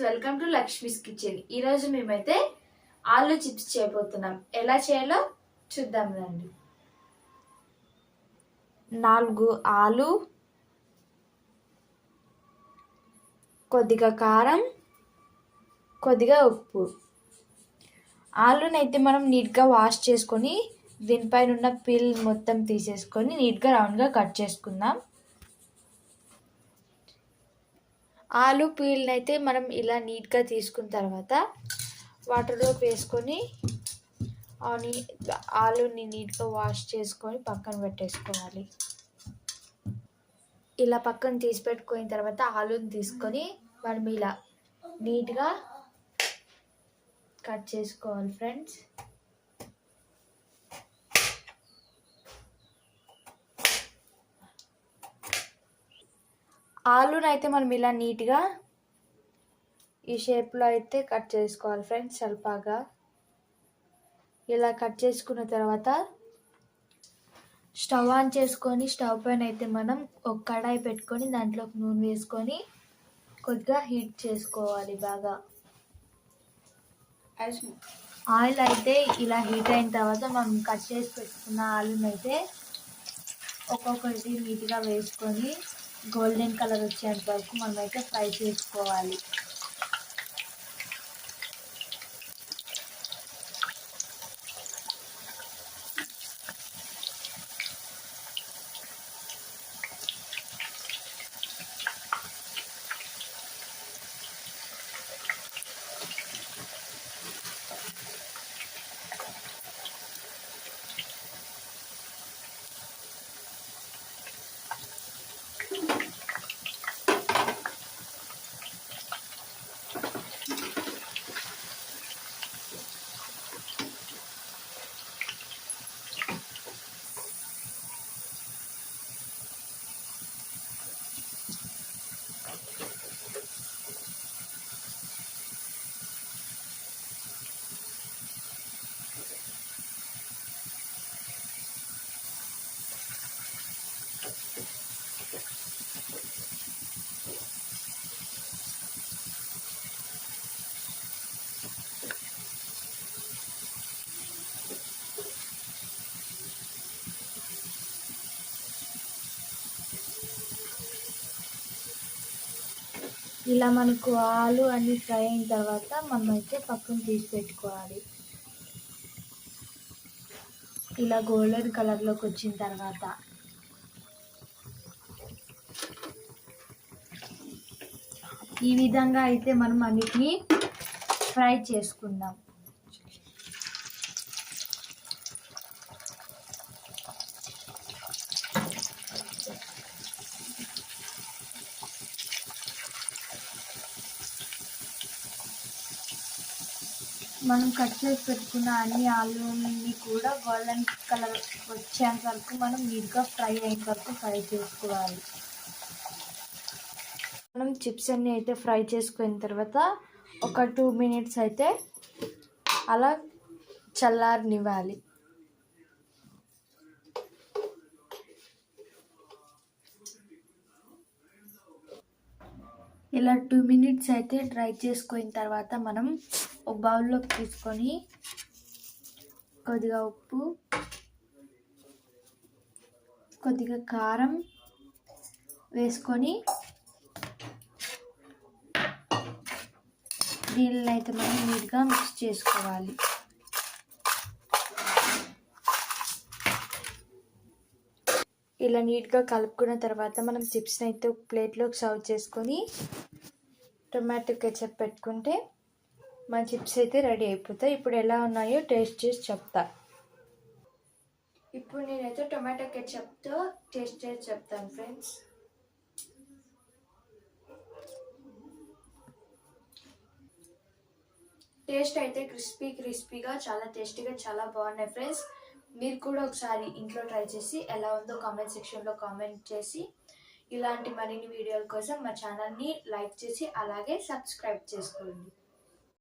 Welcome to Lakshmi's kitchen. ఈరోజు మేమైతే ఆలు చిప్స్ చేయబోతున్నాం. ఎలా చేయాలో చూద్దాం రండి. 4 ఆలు, కొద్దిగా కారం, కొద్దిగా ఉప్పు. ఆలునైతే మనం నీట్గా వాష్ చేసుకొని దీనిపైన ఉన్న పీల్ మొత్తం తీసేసుకొని నీట్గా రౌండ్గా కట్ చేసుకుందాం. ఆలు పీల్ని అయితే మనం ఇలా నీట్గా తీసుకున్న తర్వాత వాటర్లోకి వేసుకొని ఆలుని నీట్గా వాష్ చేసుకొని పక్కన పెట్టేసుకోవాలి. ఇలా పక్కన తీసి పెట్టుకున్న తర్వాత ఆలుని తీసుకొని మనం ఇలా నీట్గా కట్ చేసుకోవాలి ఫ్రెండ్స్. ఆలుని అయితే మనం ఇలా నీట్గా ఈ షేప్లో అయితే కట్ చేసుకోవాలి ఫ్రెండ్స్. స్వల్పగా ఇలా కట్ చేసుకున్న తర్వాత స్టవ్ ఆన్ చేసుకొని స్టవ్ పైన అయితే మనం ఒక కడాయి పెట్టుకొని దాంట్లోకి నూనె వేసుకొని కొద్దిగా హీట్ చేసుకోవాలి బాగా. ఆయిల్ అయితే ఇలా హీట్ అయిన తర్వాత మనం కట్ చేసి పెట్టుకున్న ఆలుని అయితే ఒక్కొక్కటి నీట్గా వేసుకొని గోల్డెన్ కలర్ వచ్చేంత వరకు మనమైతే ఫ్రై చేసుకోవాలి. ఇలా మనకు ఆలు అన్నీ ఫ్రై అయిన తర్వాత మనమైతే పక్కన తీసి పెట్టుకోవాలి. ఇలా గోల్డెన్ కలర్లోకి వచ్చిన తర్వాత ఈ విధంగా అయితే మనం అన్నిటినీ ఫ్రై చేసుకుందాం. మనం కట్ చేసి పెట్టుకున్న అన్ని ఆలుని కూడా గోల్డెన్ కలర్ వచ్చేంత వరకు మనం నీట్గా ఫ్రై అయిన వరకు ఫ్రై చేసుకోవాలి. మనం చిప్స్ అన్నీ అయితే ఫ్రై చేసుకున్న తర్వాత ఒక 2 minutes అయితే అలా చల్లారనివ్వాలి. ఇలా 2 minutes అయితే డ్రై చేసుకున్న తర్వాత మనం ఒక బౌల్లోకి తీసుకొని కొద్దిగా ఉప్పు, కొద్దిగా కారం వేసుకొని దీనిలో అయితే మనం నీట్గా మిక్స్ చేసుకోవాలి. ఇలా నీట్గా కలుపుకున్న తర్వాత మనం చిప్స్ని అయితే ఒక ప్లేట్లోకి సర్వ్ చేసుకొని టొమాటో కెచప్ పెట్టుకుంటే మన చిప్స్ అయితే రెడీ అయిపోతాయి. ఇప్పుడు ఎలా ఉన్నాయో టేస్ట్ చేసి చెప్తా. ఇప్పుడు నేనైతే టొమాటో కెచప్తో టేస్ట్ చేసి చెప్తాను ఫ్రెండ్స్. టేస్ట్ అయితే క్రిస్పీగా చాలా టేస్టీగా చాలా బాగున్నాయి ఫ్రెండ్స్. మీరు కూడా ఒకసారి ఇంట్లో ట్రై చేసి ఎలా ఉందో కామెంట్ సెక్షన్లో కామెంట్ చేసి ఇలాంటి మరిన్ని వీడియోల కోసం మా ఛానల్ని లైక్ చేసి అలాగే సబ్స్క్రైబ్ చేసుకోండి.